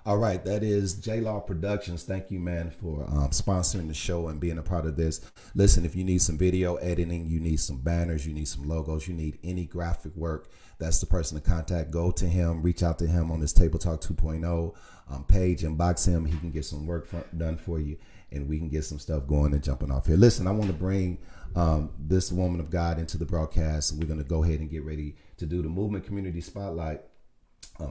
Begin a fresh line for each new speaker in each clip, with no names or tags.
All right, that is J Law Productions. Thank you, man, for sponsoring the show and being a part of this. Listen, if you need some video editing, you need some banners, you need some logos, you need any graphic work, that's the person to contact. Go to him, reach out to him on this Table Talk 2.0 page, inbox him. He can get some work done for you, and we can get some stuff going and jumping off here. Listen, I want to bring this woman of God into the broadcast, and we're going to go ahead and get ready to do the Movement Community Spotlight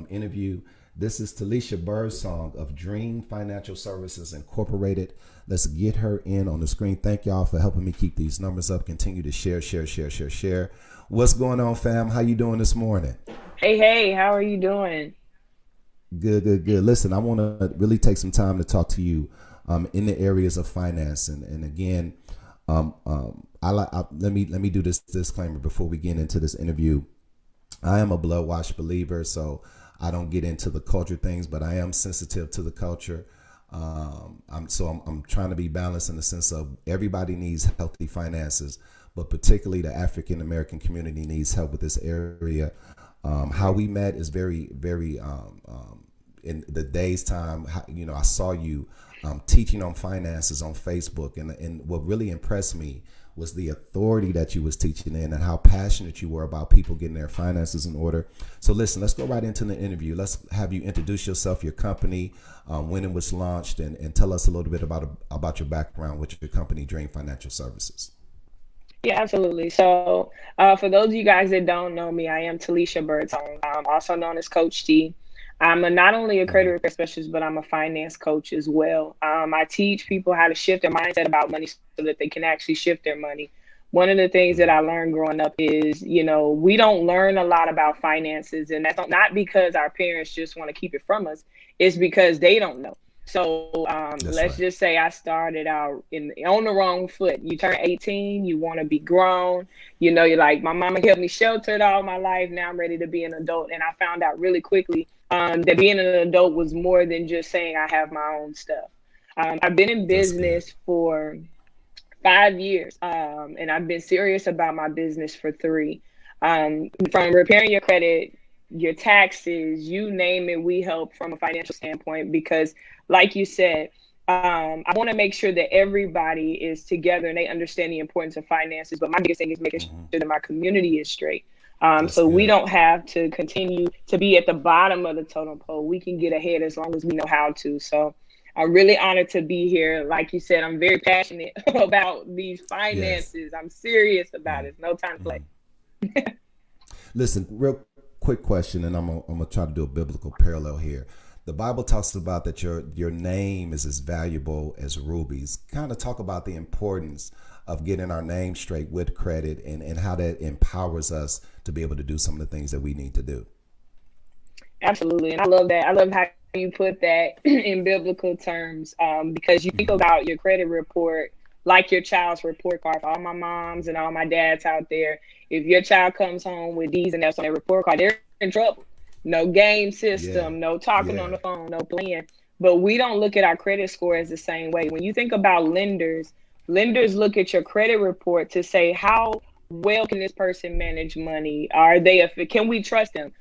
interview. This is Talisha Birdsong of Dream Financial Services Incorporated. Let's get her in on the screen. Thank y'all for helping me keep these numbers up. Continue to share. What's going on, fam? How you doing this morning?
Hey, how are you doing?
Good. Listen, I want to really take some time to talk to you in the areas of finance. And again, let me do this disclaimer before we get into this interview. I am a blood wash believer, so I don't get into the culture things, but I am sensitive to the culture. I'm trying to be balanced in the sense of everybody needs healthy finances, but particularly the African American community needs help with this area. How we met is very in the day's time. I saw you teaching on finances on Facebook, and what really impressed me was the authority that you was teaching in and how passionate you were about people getting their finances in order. So listen, let's go right into the interview. Let's have you introduce yourself, your company, when it was launched, and tell us a little bit about your background with your company, Dream Financial Services.
Yeah, absolutely. So for those of you guys that don't know me, I am Talisha Birdsong, also known as Coach T. Not only a credit repair specialist, but I'm a finance coach as well. I teach people how to shift their mindset about money so that they can actually shift their money. One of the things that I learned growing up is, we don't learn a lot about finances, and that's not because our parents just want to keep it from us. It's because they don't know. So let's
Right.
just say I started out on the wrong foot. You turn 18, you want to be grown. You're like, my mama kept me sheltered all my life. Now I'm ready to be an adult. And I found out really quickly that being an adult was more than just saying I have my own stuff. I've been in
That's good.
business for 5 years, and I've been serious about my business for 3. From repairing your credit, your taxes, you name it, we help from a financial standpoint because, like you said, I want to make sure that everybody is together and they understand the importance of finances. But my biggest thing is making sure that my community is straight.
That's
So we
good.
don't have to continue to be at the bottom of the totem pole. We can get ahead as long as we know how to. So I'm really honored to be here. Like you said, I'm very passionate about these
Yes.
finances. I'm serious about it. No time to play.
Mhm. Listen, real quick question, and I'm gonna try to do a biblical parallel here. The Bible talks about that your name is as valuable as rubies. Kind of talk about the importance of getting our name straight with credit and how that empowers us to be able to do some of the things that we need to do.
Absolutely. And I love that. I love how you put that in biblical terms, because you think
Hmm.
about your credit report like your child's report card. For all my moms and all my dads out there, if your child comes home with D's and F's on their report card, they're in trouble. No game
Yeah,
system, no talking on
yeah,
the phone, no playing. But we don't look at our credit score as the same way. When you think about lenders, lenders look at your credit report to say, how well can this person manage money? Can we trust them?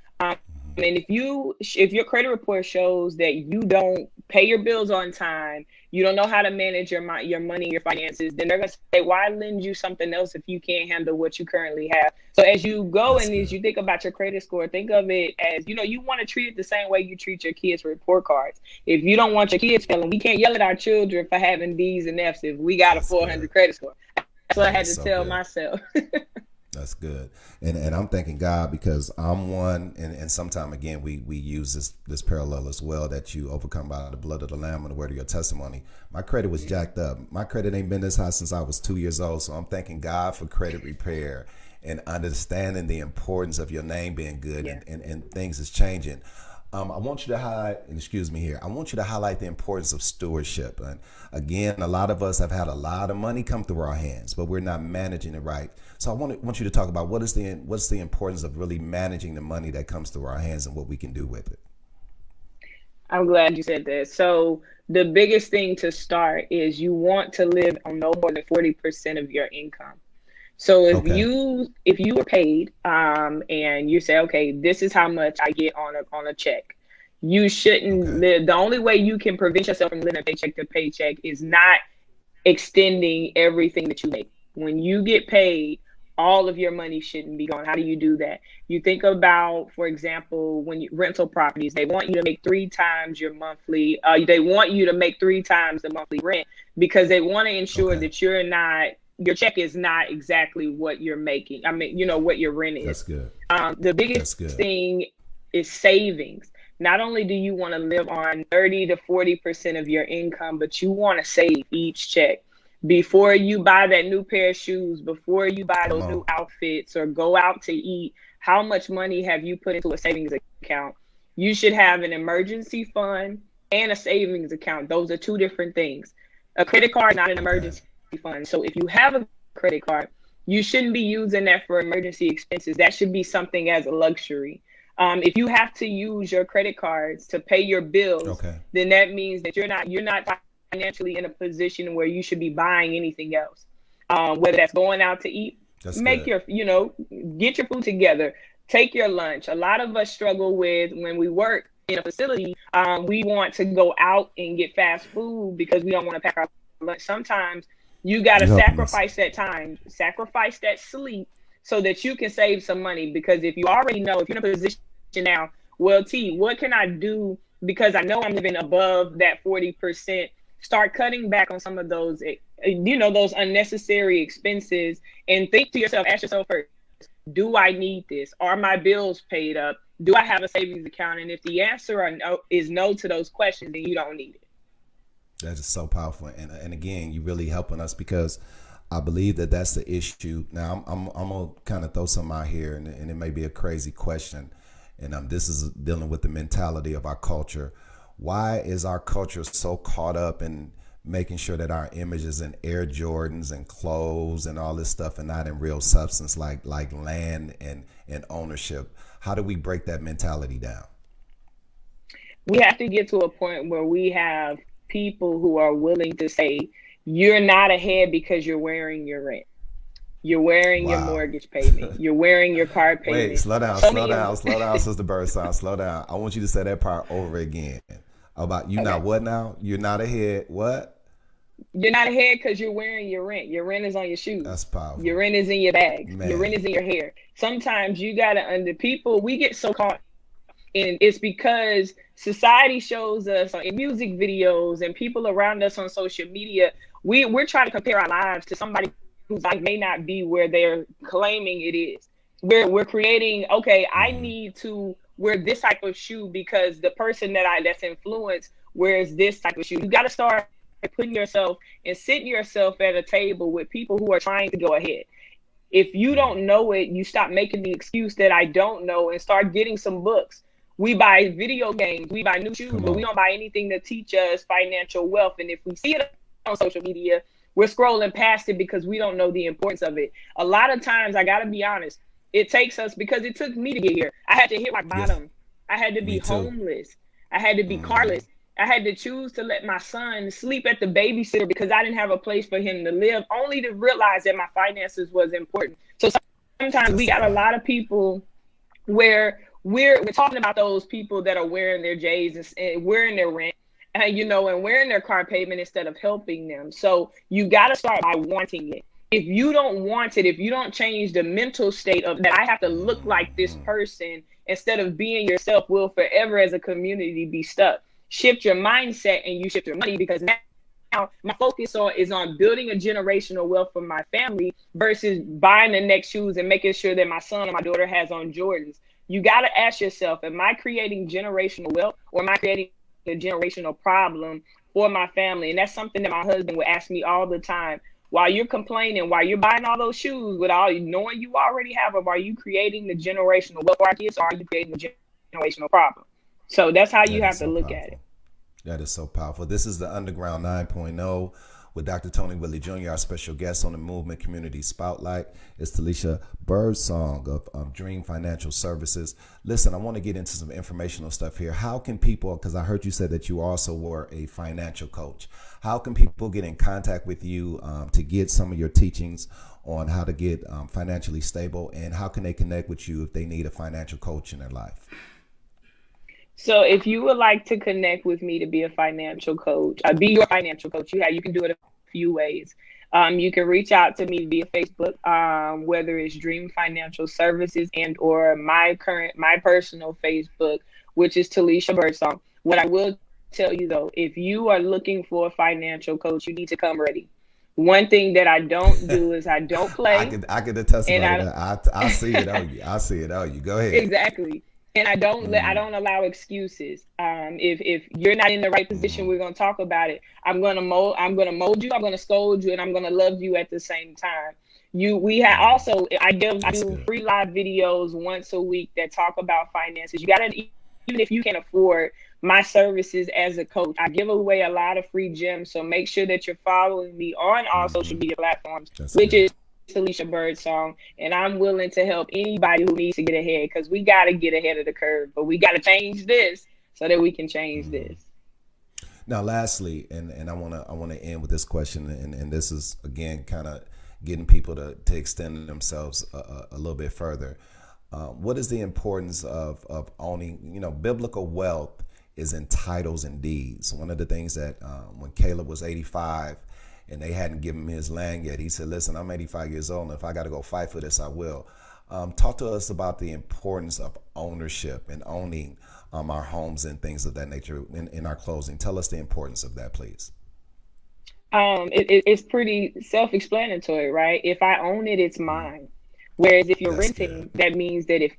And if your credit report shows that you don't pay your bills on time, you don't know how to manage your money, your finances, then they're gonna say, why lend you something else if you can't handle what you currently have? So as you go
that's
and as
good.
you think about your credit score, think of it as, you want to treat it the same way you treat your kids' report cards. If you don't want your kids failing, we can't yell at our children for having D's and F's if we got a
That's good.
400 credit score. That's what I had
That's
to
so
tell
good.
myself.
That's good. And I'm thanking God because I'm one, and sometime again we use this parallel as well, that you overcome by the blood of the Lamb and the word of your testimony. My credit was jacked up. My credit ain't been this high since I was 2 years old. So I'm thanking God for credit repair and understanding the importance of your name being good,
Yeah.
and things is changing. I want you to highlight, excuse me here, I want you to highlight the importance of stewardship. And again, a lot of us have had a lot of money come through our hands, but we're not managing it right. So I want you to talk about what's the importance of really managing the money that comes through our hands and what we can do with it.
I'm glad you said that. So the biggest thing to start is you want to live on no more than 40% of your income. So
Okay.
if you were paid, and you say, okay, this is how much I get on a check. You shouldn't
Okay.
live. The only way you can prevent yourself from living paycheck to paycheck is not extending everything that you make. When you get paid, all of your money shouldn't be gone. How do you do that? You think about, for example, when you rental properties, they want you to make three times your monthly. They want you to make three times the monthly rent because they want to ensure
Okay.
that your check is not exactly what you're making. I mean, what your rent
That's
is.
good.
The biggest
That's good.
thing is savings. Not only do you want to live on 30 to 40% of your income, but you want to save each check before you buy that new pair of shoes, before you buy
Come
those new
on.
outfits or go out to eat. How much money have you put into a savings account? You should have an emergency fund and a savings account. Those are two different things. A credit card is not an
Okay.
emergency fund. So if you have a credit card, you shouldn't be using that for emergency expenses. That should be something as a luxury. If you have to use your credit cards to pay your bills,
Okay.
then that means that you're not financially in a position where you should be buying anything else. Whether that's going out to eat,
That's
make
good.
get your food together, take your lunch. A lot of us struggle with when we work in a facility, we want to go out and get fast food because we don't want to pack our lunch. Sometimes you got to
You helping us.
sacrifice that time, sacrifice that sleep so that you can save some money. Because if you already know, if you're in a position now, well, T, what can I do? Because I know I'm living above that 40%. Start cutting back on some of those, those unnecessary expenses, and think to yourself, ask yourself first, do I need this? Are my bills paid up? Do I have a savings account? And if the answer is no to those questions, then you don't need it.
That is so powerful, and again, you really helping us because I believe that that's the issue. Now, I'm gonna kind of throw something out here, and it may be a crazy question, and this is dealing with the mentality of our culture. Why is our culture so caught up in making sure that our image is in Air Jordans and clothes and all this stuff, and not in real substance like land and ownership? How do we break that mentality down?
We have to get to a point where we have people who are willing to say, you're not ahead because you're wearing your rent. You're wearing your
Wow.
mortgage payment. You're wearing your car
Wait,
payment.
slow down,
So
slow
many of
down, slow down, Sister Birdsong, slow down. I want you to say that part over again. About you not
okay.
what now? You're not ahead. What?
You're not ahead because you're wearing your rent. Your rent is on your shoes.
That's
Your
powerful.
rent is in your bags. Your rent
Man.
is in your hair. Sometimes you gotta under people. We get so caught, and it's because society shows us in music videos and people around us on social media. We're trying to compare our lives to somebody whose life may not be where they're claiming it is. We're creating. Okay, I
Mm-hmm.
need to wear this type of shoe because the person that's influenced wears this type of shoe. You got to start putting yourself and sitting yourself at a table with people who are trying to go ahead. If you
Mm-hmm.
don't know it, you stop making the excuse that I don't know and start getting some books. We buy video games, we buy new shoes,
Come
but we
on.
don't buy anything to teach us financial wealth. And if we see it on social media, we're scrolling past it because we don't know the importance of it. A lot of times, I got to be honest, it takes us because it took me to get here. I had to hit rock
Yes.
bottom. I had to be
Me too.
homeless. I had to be
Mm-hmm.
carless. I had to choose to let my son sleep at the babysitter because I didn't have a place for him to live, only to realize that my finances was important. So sometimes we got a
Testify.
lot of people where we're talking about those people that are wearing their J's and wearing their rent and and wearing their car payment instead of helping them. So you got to start by wanting it. If you don't want it, if you don't change the mental state of that I have to look like this
Mm-hmm.
person instead of being yourself, we'll forever as a community be stuck. Shift your mindset and you shift your money because now my focus is on building a generational wealth for my family versus buying the next shoes and making sure that my son or my daughter has on Jordans. You got to ask yourself, am I creating generational wealth or am I creating a generational problem for my family? And that's something that my husband would ask me all the time. While you're complaining, while you're buying all those shoes with all knowing you already have them, are you creating the generational wealth for our kids or are you creating the generational problem? So that's how you
That is
have to
so
look at
powerful.
it.
That is so powerful. This is the Underground 9.0 with Dr. Tony Whitley Jr., our special guest on the Movement Community Spotlight. It's Talisha Birdsong of Dream Financial Services. Listen, I want to get into some informational stuff here. How can people, because I heard you said that you also were a financial coach, how can people get in contact with you to get some of your teachings on how to get financially stable, and how can they connect with you if they need a financial coach in their life?
So if you would like to connect with me to be a financial coach, be your financial coach, you can do it a few ways. You can reach out to me via Facebook, whether it's Dream Financial Services and or my personal Facebook, which is Talisha Birdsong. What I will tell you though, if you are looking for a financial coach, you need to come ready. One thing that I don't do is I don't play,
I could attest
and
to
I
that. I see it on you. I see it on you. Go ahead.
exactly. And I
Mm,
don't allow excuses. If you're not in the right position,
mm,
we're gonna talk about it. I'm gonna mold you, I'm gonna scold you, and I'm gonna love you at the same time. We have
mm.
also I
That's
do
good.
free live videos once a week that talk about finances. You gotta, even if you can afford my services as a coach, I give away a lot of free gems. So make sure that you're following me on all social
Hmm.
media platforms,
That's
which
good.
is Talisha Birdsong, and I'm willing to help anybody who needs to get ahead, because we got to get ahead of the curve, but we got to change this so that we can change
Hmm.
this.
Now, lastly, and I wanna end with this question, and this is again kind of getting people to extend themselves a little bit further. What is the importance of owning? You know, biblical wealth is in titles and deeds. One of the things that when Caleb was 85 and they hadn't given him his land yet, he said, "Listen, I'm 85 years old, and if I got to go fight for this, I will." Talk to us about the importance of ownership and owning our homes and things of that nature in our closing. Tell us the importance of that, please.
It's pretty self-explanatory, right? If I own it, it's
Mm,
mine. Whereas if you're
that's good.
renting, that means that if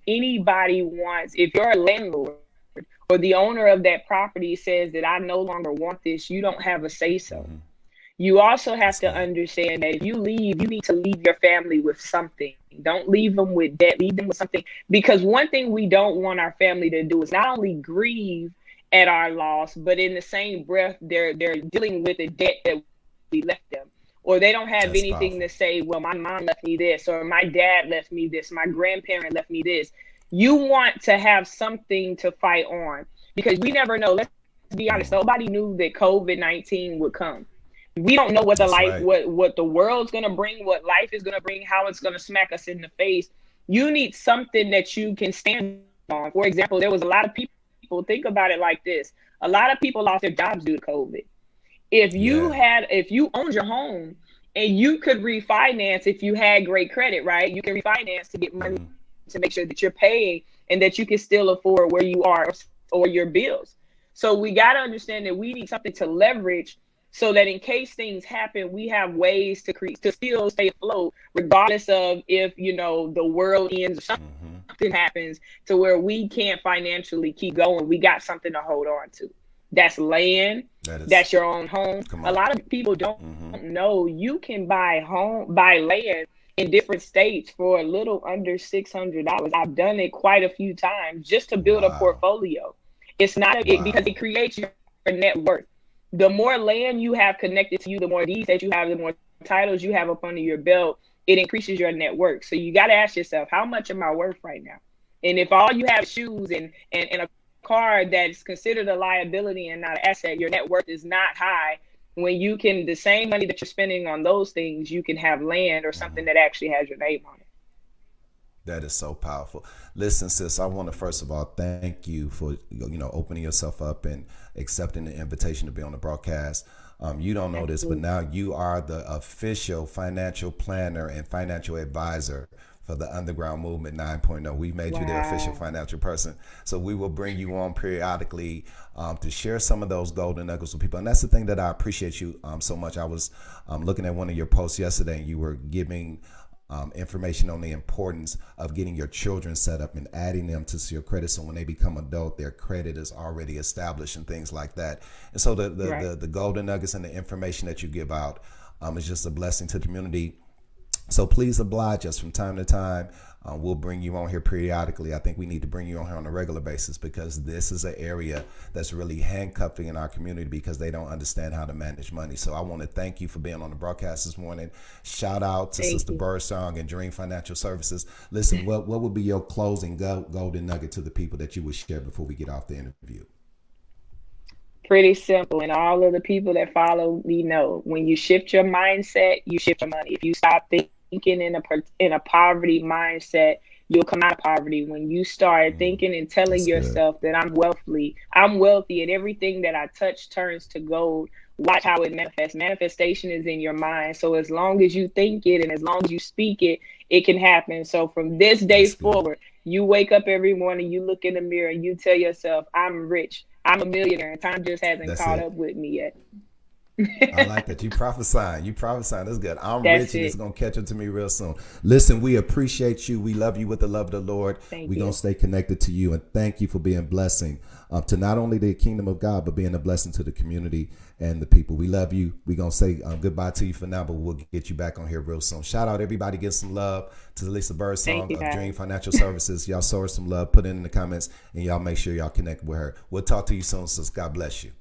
you're a landlord or the owner of that property says that I no longer want this, you don't have a say so.
Hmm.
You also have
That's
to
good.
understand that if you leave, you need to leave your family with something. Don't leave them with debt, leave them with something. Because one thing we don't want our family to do is not only grieve at our loss, but in the same breath, they're dealing with the debt that we left them. Or they don't have
That's
anything
powerful.
to say, well, my mom left me this, or my dad left me this, my grandparent left me this. You want to have something to fight on, because we never know. Let's be honest,
Mm,
nobody knew that COVID-19 would come. We don't know
that's right.
what the world's gonna bring, what life is gonna bring, how it's gonna smack us in the face. You need something that you can stand on. For example, there was a lot of people, think about it like this. A lot of people lost their jobs due to COVID.
Yeah.
If you owned your home and you could refinance, if you had great credit, right? You can refinance to get money
Hmm.
to make sure that you're paying and that you can still afford where you are or your bills. So we got to understand that we need something to leverage so that in case things happen, we have ways to still stay afloat, regardless of if, the world ends or
Hmm.
something happens to where we can't financially keep going. We got something to hold on to. That's land.
That is.
That's your own home.
Come
A
on.
lot of people don't
Hmm.
know you can buy land in different states for a little under $600. I've done it quite a few times just to build a
Wow.
portfolio. It's not because
Wow.
it creates your net worth. The more land you have connected to you, the more deeds that you have, the more titles you have up under your belt, it increases your net worth. So you got to ask yourself, how much am I worth right now? And if all you have is shoes and a car that's considered a liability and not an asset, your net worth is not high. When you can, the same money that you're spending on those things, you can have land or something
Hmm.
that actually has your name on it.
That is so powerful. Listen, sis, I want to first of all thank you for opening yourself up and accepting the invitation to be on the broadcast. You don't know this, but
Absolutely.
now you are the official financial planner and financial advisor for the Underground Movement 9.0. We made you the official
Wow.
financial person. So we will bring you on periodically to share some of those golden nuggets with people. And that's the thing that I appreciate you so much. I was looking at one of your posts yesterday, and you were giving information on the importance of getting your children set up and adding them to your credit, so when they become adult, their credit is already established and things like that. And so
Right.
the golden nuggets and the information that you give out is just a blessing to the community. So please oblige us from time to time. We'll bring you on here periodically. I think we need to bring you on here on a regular basis, because this is an area that's really handcuffing in our community because they don't understand how to manage money. So I want to thank you for being on the broadcast this morning. Shout out to
Thank
Sister
you.
Birdsong and Dream Financial Services. Listen, what would be your closing golden nugget to the people that you would share before we get off the interview?
Pretty simple. And all of the people that follow me know, when you shift your mindset, you shift your money. If you stop thinking in a poverty mindset, you'll come out of poverty. When you start thinking and telling
That's good.
yourself that I'm wealthy, and everything that I touch turns to gold. Watch how it manifests. Manifestation is in your mind. So as long as you think it and as long as you speak it, it can happen. So from this day
That's good.
forward, you wake up every morning, you look in the mirror, and you tell yourself, I'm rich, I'm a millionaire, and time just hasn't
That's
caught
it.
up with me
I
yet.
like that. You prophesying. You prophesying. That's good. I'm
That's
rich and it's
it.
going to catch up to me real soon. Listen, we appreciate you. We love you with the love of the Lord.
Thank
We're going
you.
to stay connected to you. And thank you for being a blessing to not only the kingdom of God, but being a blessing to the community and the people. We love you. We're going to say goodbye to you for now, but we'll get you back on here real soon. Shout out everybody. Give some love to the Lisa
Thank
Birdsong
you,
of Dream
guys.
Financial Services. Y'all show her some love. Put it in the comments and y'all make sure y'all connect with her. We'll talk to you soon, sis. God bless you.